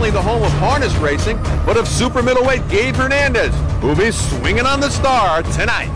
only the home of harness racing, but of super middleweight Gabe Hernandez, who'll be swinging on the Star tonight.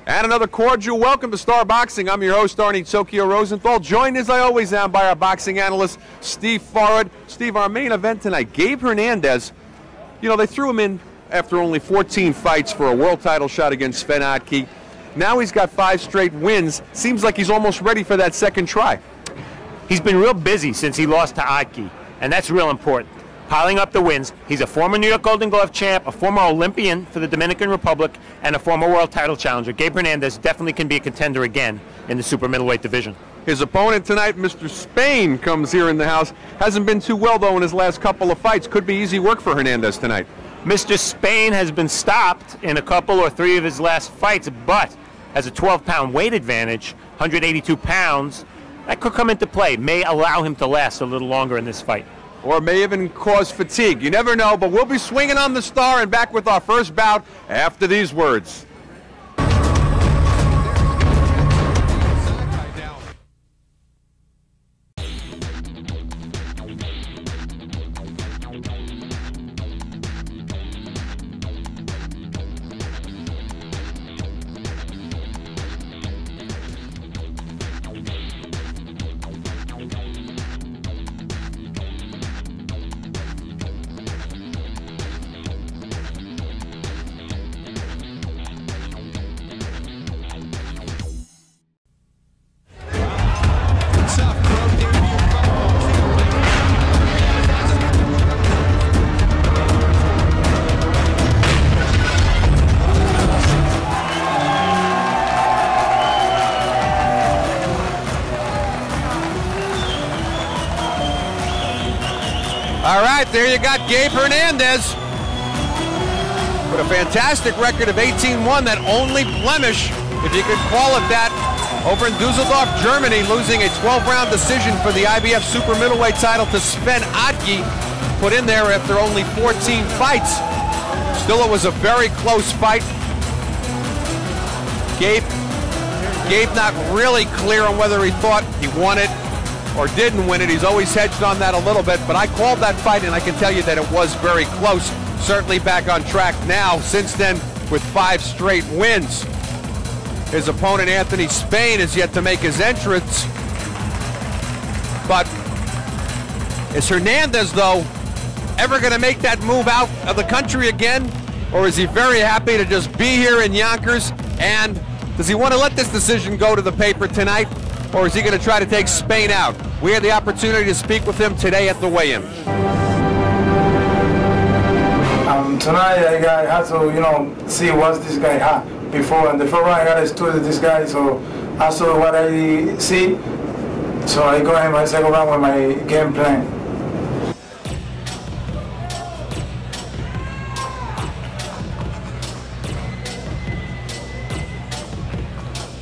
And another cordial welcome to Star Boxing. I'm your host, Arnie Tokyo Rosenthal, joined as I always am by our boxing analyst, Steve Farrad. Steve, our main event tonight, Gabe Hernandez. You know, they threw him in after only 14 fights for a world title shot against Sven Otke. Now he's got 5 straight wins. Seems like he's almost ready for that second try. He's been real busy since he lost to Otke, and that's real important. Piling up the wins. He's a former New York Golden Glove champ, a former Olympian for the Dominican Republic, and a former world title challenger. Gabe Hernandez definitely can be a contender again in the super middleweight division. His opponent tonight, Mr. Spain, comes here in the house. Hasn't been too well, though, in his last couple of fights. Could be easy work for Hernandez tonight. Mr. Spain has been stopped in a couple or 3 of his last fights, but has a 12-pound weight advantage, 182 pounds. That could come into play, may allow him to last a little longer in this fight. Or may even cause fatigue. You never know, but we'll be swinging on the Star and back with our first bout after these words. All right, there you got Gabe Hernandez with a fantastic record of 18-1, that only blemish, if you could call it that, over in Dusseldorf, Germany, losing a 12-round decision for the IBF super middleweight title to Sven Otke, put in there after only 14 fights. Still, it was a very close fight. Gabe not really clear on whether he thought he won it or didn't win it. He's always hedged on that a little bit, but I called that fight, and I can tell you that it was very close. Certainly back on track now, since then, with 5 straight wins. His opponent, Anthony Spain, is yet to make his entrance. But is Hernandez, though, ever going to make that move out of the country again? Or is he very happy to just be here in Yonkers? And does he want to let this decision go to the paper tonight? Or is he going to try to take Spain out? We had the opportunity to speak with him today at the weigh-in. Tonight I had to, see what this guy had before. And the first round I got to study this guy, so I saw what I see. So I go in my second round with my game plan.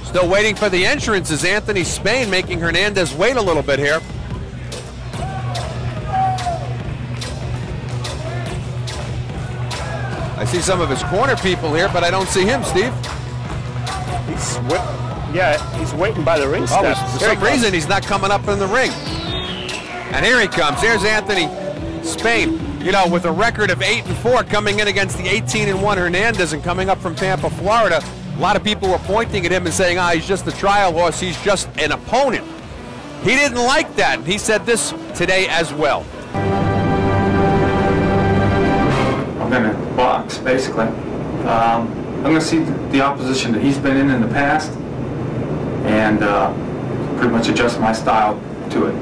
Still waiting for the entrance is Anthony Spain, making Hernandez wait a little bit here. I see some of his corner people here, but I don't see him, Steve. He's waiting by the ring steps. For some reason, he's not coming up in the ring. And here he comes. Here's Anthony Spain, with a record of 8-4, coming in against the 18-1 Hernandez, and coming up from Tampa, Florida. A lot of people were pointing at him and saying, he's just a trial horse, he's just an opponent. He didn't like that, and he said this today as well. I'm going to box, basically. I'm going to see the opposition that he's been in the past, and pretty much adjust my style to it.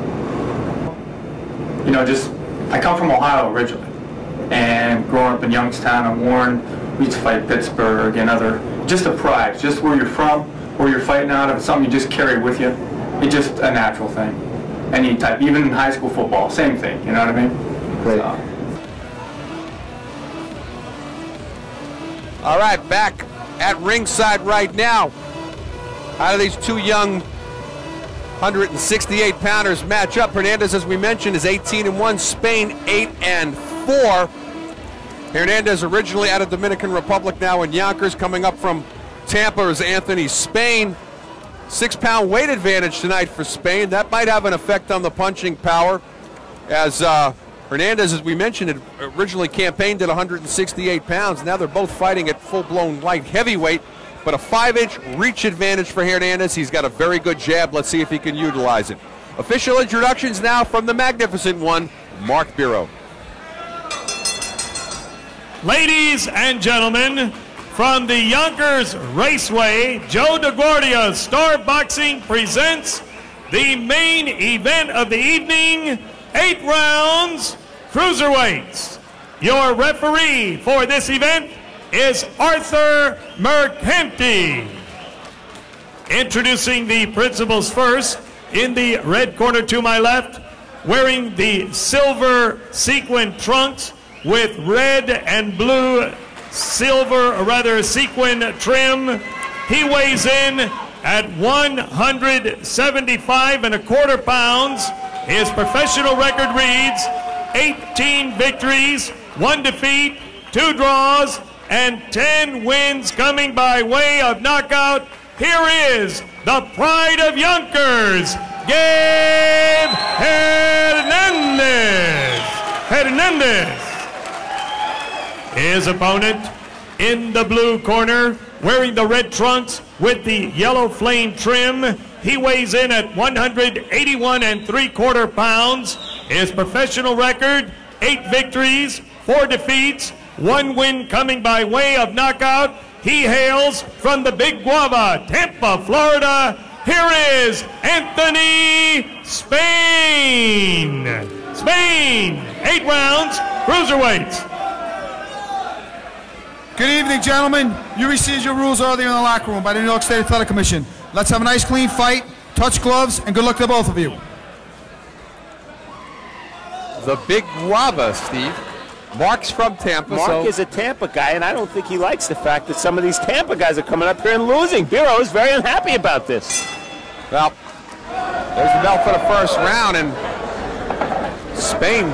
I come from Ohio originally, and growing up in Youngstown and Warren, we used to fight Pittsburgh and just a pride, just where you're from, where you're fighting out of, it's something you just carry with you. It's just a natural thing. Any type, even in high school football, same thing, you know what I mean? Great. All right, back at ringside right now. How do these two young 168-pounders match up? Hernandez, as we mentioned, is 18-1. Spain 8-4. Hernandez originally out of Dominican Republic, now in Yonkers. Coming up from Tampa is Anthony Spain. 6-pound weight advantage tonight for Spain. That might have an effect on the punching power. As Hernandez, as we mentioned, had originally campaigned at 168 pounds. Now they're both fighting at full-blown light heavyweight, but a 5-inch reach advantage for Hernandez. He's got a very good jab. Let's see if he can utilize it. Official introductions now from the magnificent one, Mark Biro. Ladies and gentlemen, from the Yonkers Raceway, Joe DeGuardia Star Boxing presents the main event of the evening, 8 rounds, cruiserweights. Your referee for this event is Arthur Mercanti. Introducing the principals first, in the red corner to my left, wearing the silver sequin trunks with red and blue sequin trim. He weighs in at 175.25 pounds. His professional record reads 18 victories, 1 defeat, 2 draws, and 10 wins coming by way of knockout. Here is the pride of Yonkers, Gabe Hernandez. His opponent in the blue corner, wearing the red trunks with the yellow flame trim. He weighs in at 181.75 pounds. His professional record, 8 victories, 4 defeats, 1 win coming by way of knockout. He hails from the Big Guava, Tampa, Florida. Here is Anthony Spain. Spain, 8 rounds, cruiserweights. Good evening, gentlemen. You received your rules earlier in the locker room by the New York State Athletic Commission. Let's have a nice, clean fight, touch gloves, and good luck to both of you. The Big Guava, Steve. Mark's from Tampa. Mark is a Tampa guy, and I don't think he likes the fact that some of these Tampa guys are coming up here and losing. Biro is very unhappy about this. Well, there's the bell for the first round, and Spain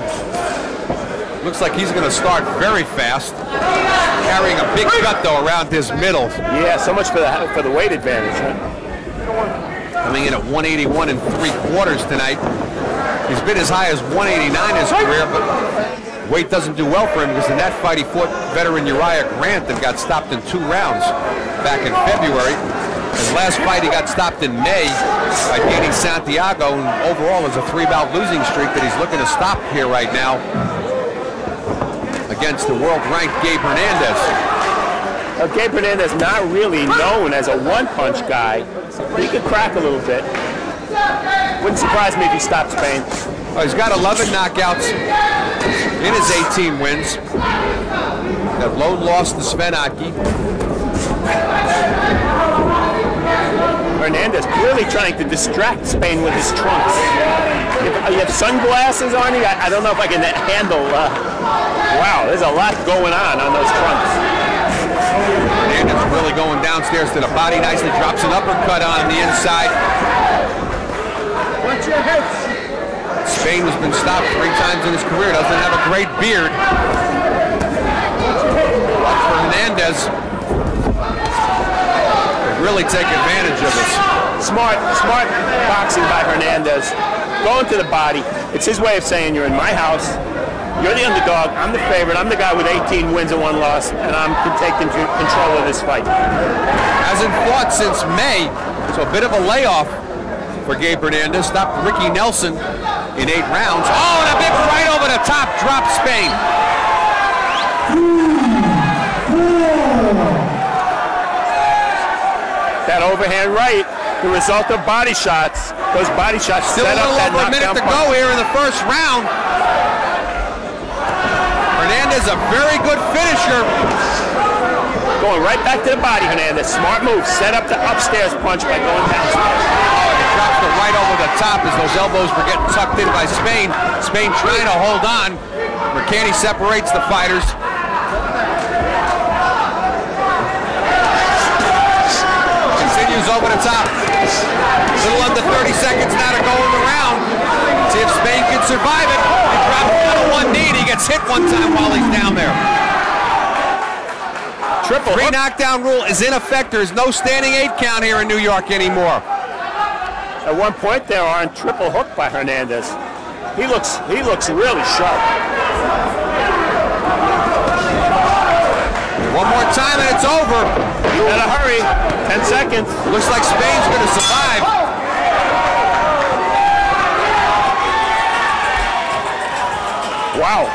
looks like he's going to start very fast, carrying a big cut, though, around his middle. Yeah, so much for the weight advantage. Huh? Coming in at 181.75 tonight. He's been as high as 189 in his career, but weight doesn't do well for him because in that fight he fought veteran Uriah Grant and got stopped in 2 rounds back in February. His last fight he got stopped in May by Danny Santiago, and overall is a 3-bout losing streak that he's looking to stop here right now against the world-ranked Gabe Hernandez. Well, Gabe Hernandez not really known as a one-punch guy. He could crack a little bit. Wouldn't surprise me if he stopped Spain. Oh, he's got 11 knockouts in his 18 wins. That lone loss to Sven Aki. Hernandez clearly trying to distract Spain with his trunks. You have sunglasses on you? I don't know if I can handle. Wow, there's a lot going on those trunks. Hernandez really going downstairs to the body nicely. Drops an uppercut on the inside. Watch your hips. Spain has been stopped 3 times in his career. Doesn't have a great beard. Watch for Hernandez. Really take advantage of this. Smart boxing by Hernandez. Going to the body. It's his way of saying you're in my house. You're the underdog. I'm the favorite. I'm the guy with 18 wins and 1 loss, and I'm taking control of this fight. Hasn't fought since May, so a bit of a layoff for Gabe Hernandez. Stopped Ricky Nelson in 8 rounds. Oh, and a big right over the top. Dropped Spain. That overhand right, the result of body shots. Those body shots Still set a up little that over a minute to go here in the first round. Hernandez, a very good finisher. Going right back to the body, Hernandez. Smart move. Set up the upstairs punch by going downstairs. Oh, and he drops the right over the top as those elbows were getting tucked in by Spain. Spain trying to hold on. Mercanti separates the fighters. Continues over the top. A little under 30 seconds now to go in the round. See if Spain can survive it. He drops down to 1 knee and he gets hit 1 time while he's down there. Triple 3 hook. knockdown rule is in effect. There's no standing 8 count here in New York anymore. At one point there on triple hook by Hernandez. He looks really sharp. One more time and it's over. You gotta hurry. 10 seconds. Looks like Spain's going to survive. Wow.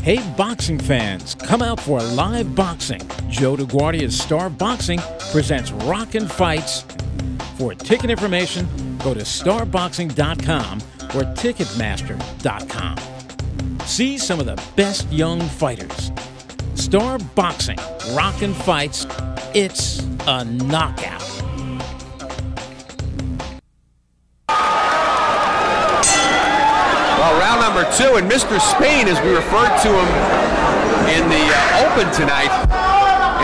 Hey boxing fans, come out for live boxing. Joe DeGuardia's Star Boxing presents Rockin' Fights. For ticket information, go to starboxing.com or ticketmaster.com. See some of the best young fighters. Star Boxing, Rockin' Fights, it's a knockout. Well, round number 2, and Mr. Spain, as we referred to him in the Open tonight,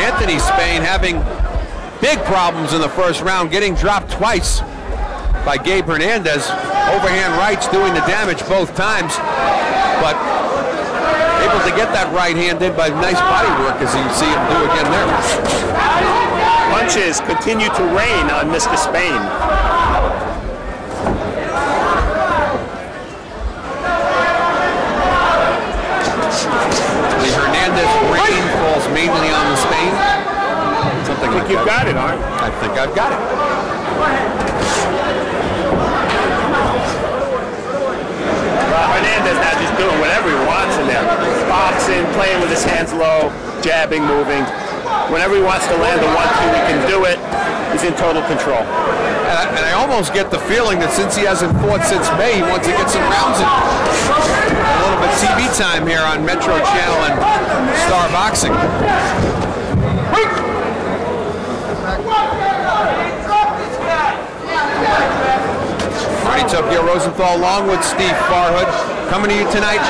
Anthony Spain having big problems in the first round, getting dropped twice by Gabe Hernandez. Overhand rights doing the damage both times, but able to get that right hand in by nice body work, as you see him do again there. Punches continue to rain on Mr. Spain. The Hernandez rain falls mainly on the Spain. Something like You've got it, Art. I think I've got it. Hernandez now just doing whatever he wants in there. Boxing, playing with his hands low, jabbing, moving. Whenever he wants to land a 1-2, he can do it. He's in total control. And I almost get the feeling that since he hasn't fought since May, he wants to get some rounds in. A little bit TV time here on Metro Channel and Star Boxing. Marty Tokyo Rosenthal along with Steve Farhood coming to you tonight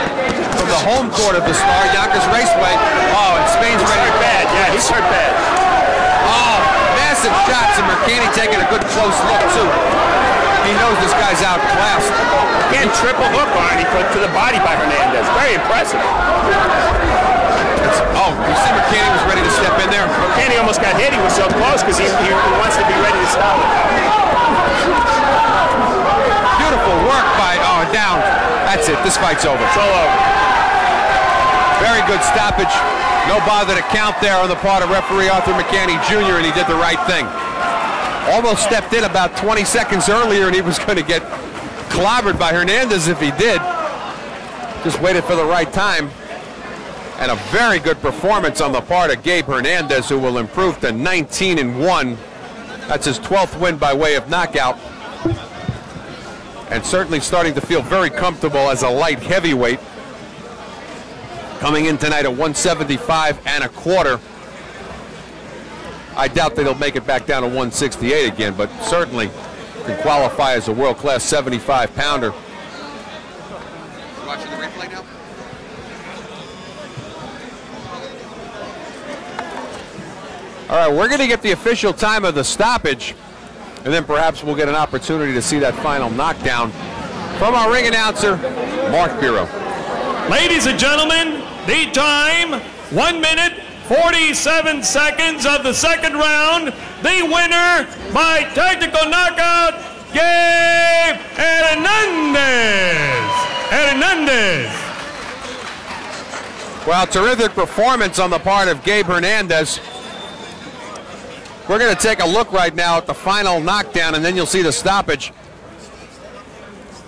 from the home court of the Star, Yonkers Raceway. Oh, and Spain's ready to bad. Yeah, he's hurt bad. Oh, massive shots, and Mercani taking a good close look too. He knows this guy's outclassed. Again, triple hook on, he put to the body by Hernandez. Very impressive. Oh, you see Mercani was ready to step in there? Mercani almost got hit. He was so close because he wants to be ready to stop it. Beautiful work by, down. That's it, this fight's over. It's all over. Very good stoppage. No bother to count there on the part of referee Arthur Mercani Jr., and he did the right thing. Almost stepped in about 20 seconds earlier, and he was going to get clobbered by Hernandez if he did. Just waited for the right time. And a very good performance on the part of Gabe Hernandez, who will improve to 19-1. That's his 12th win by way of knockout. And certainly starting to feel very comfortable as a light heavyweight. Coming in tonight at 175.25. I doubt that he'll make it back down to 168 again, but certainly can qualify as a world-class 75-pounder. Watching the replay now? All right, we're going to get the official time of the stoppage, and then perhaps we'll get an opportunity to see that final knockdown from our ring announcer, Mark Bureau. Ladies and gentlemen, the time, 1 minute, 47 seconds of the second round. The winner by technical knockout, Gabe Hernandez. Well, terrific performance on the part of Gabe Hernandez. We're going to take a look right now at the final knockdown, and then you'll see the stoppage.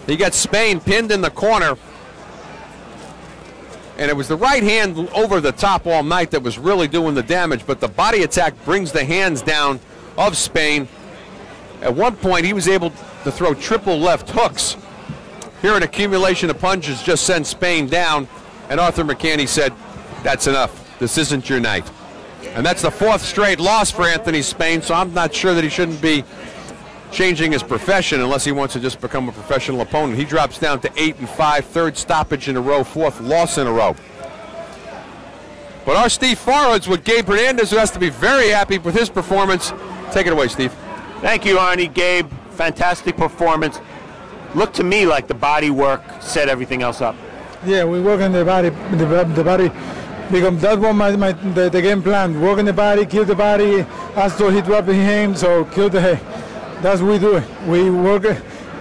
He gets Spain pinned in the corner. And it was the right hand over the top all night that was really doing the damage, but the body attack brings the hands down of Spain. At one point, he was able to throw triple left hooks. Here, an accumulation of punches just sent Spain down, and Arthur Mercani said, that's enough. This isn't your night. And that's the 4th straight loss for Anthony Spain, so I'm not sure that he shouldn't be changing his profession unless he wants to just become a professional opponent. He drops down to 8-5, 3rd stoppage in a row, 4th loss in a row. But our Steve Farhood's with Gabe Hernandez, who has to be very happy with his performance. Take it away, Steve. Thank you, Arnie. Gabe, fantastic performance. Looked to me like the body work set everything else up. Yeah, we work on the body, because that was the game plan. Work on the body, kill the body, after he dropped him, so kill the head. That's what we do. We work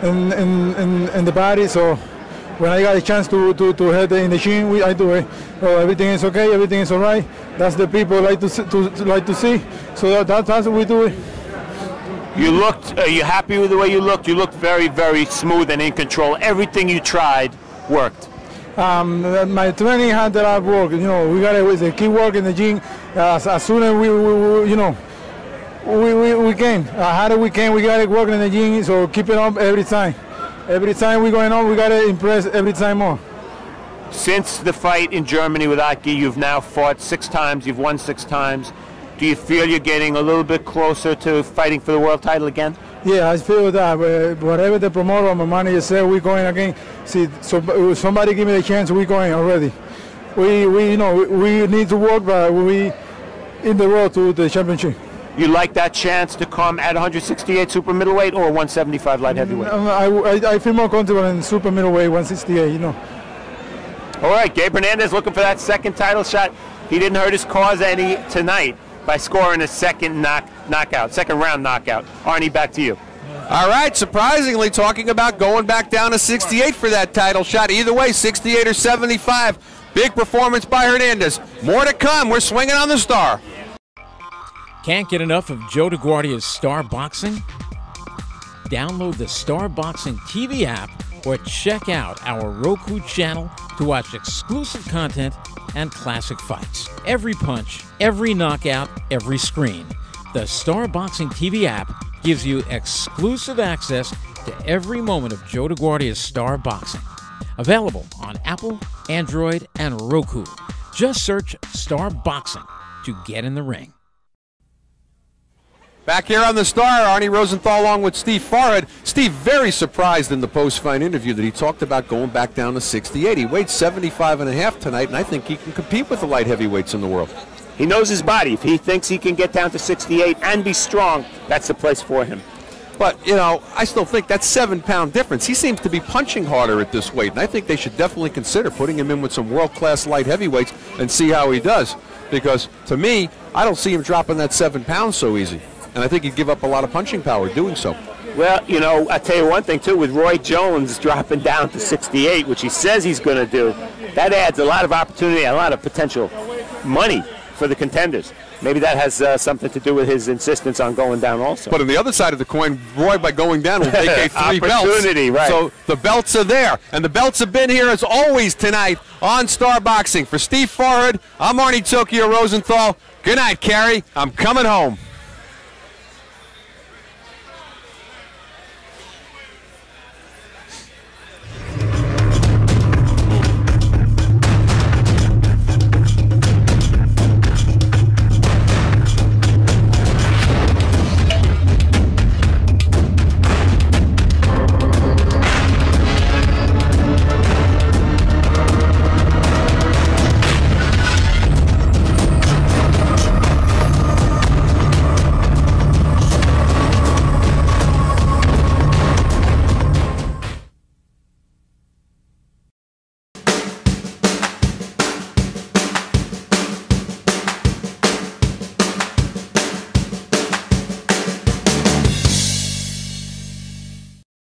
in the body. So when I got a chance to head in the gym, I do it. So everything is okay, everything is all right. That's the people like to see. So that's what we do. You looked. Are you happy with the way you looked? You looked very, very smooth and in control. Everything you tried worked. My training had a lot of work. You know, we gotta keep working in the gym. As soon as we can. How do we can? We gotta work in the gym. So keep it up every time. Every time we're going on, we gotta impress every time more. Since the fight in Germany with Aki, you've now fought 6 times. You've won 6 times. Do you feel you're getting a little bit closer to fighting for the world title again? Yeah, I feel that. Whatever the promoter or my manager said, we're going again. See, so somebody give me the chance, we're going already. We need to work, but we in the road to the championship. You like that chance to come at 168 super middleweight or 175 light heavyweight? I feel more comfortable in super middleweight, 168. You know. All right, Gabe Hernandez looking for that second title shot. He didn't hurt his cause any tonight by scoring a second round knockout. Arnie, back to you. All right, surprisingly, talking about going back down to 68 for that title shot. Either way, 68 or 75. Big performance by Hernandez. More to come. We're swinging on the Star. Can't get enough of Joe DeGuardia's Star Boxing? Download the Star Boxing TV app or check out our Roku channel to watch exclusive content and classic fights. Every punch, every knockout, every screen. The Star Boxing TV app gives you exclusive access to every moment of Joe DeGuardia's Star Boxing. Available on Apple, Android, and Roku. Just search Star Boxing to get in the ring. Back here on the Star, Arnie Rosenthal along with Steve Farhad. Steve, very surprised in the post-fight interview that he talked about going back down to 68. He weighed 75.5 tonight, and I think he can compete with the light heavyweights in the world. He knows his body. If he thinks he can get down to 68 and be strong, that's the place for him. But, you know, I still think that's 7-pound difference. He seems to be punching harder at this weight, and I think they should definitely consider putting him in with some world-class light heavyweights and see how he does. Because, to me, I don't see him dropping that 7 pounds so easy. And I think he'd give up a lot of punching power doing so. Well, you know, I'll tell you one thing, too. With Roy Jones dropping down to 68, which he says he's going to do, that adds a lot of opportunity, a lot of potential money for the contenders. Maybe that has something to do with his insistence on going down also. But on the other side of the coin, Roy, by going down, will vacate 3 belts. Opportunity, right. So the belts are there. And the belts have been here, as always, tonight on Star Boxing. For Steve Farhad, I'm Arnie Tokyo Rosenthal. Good night, Carrie. I'm coming home.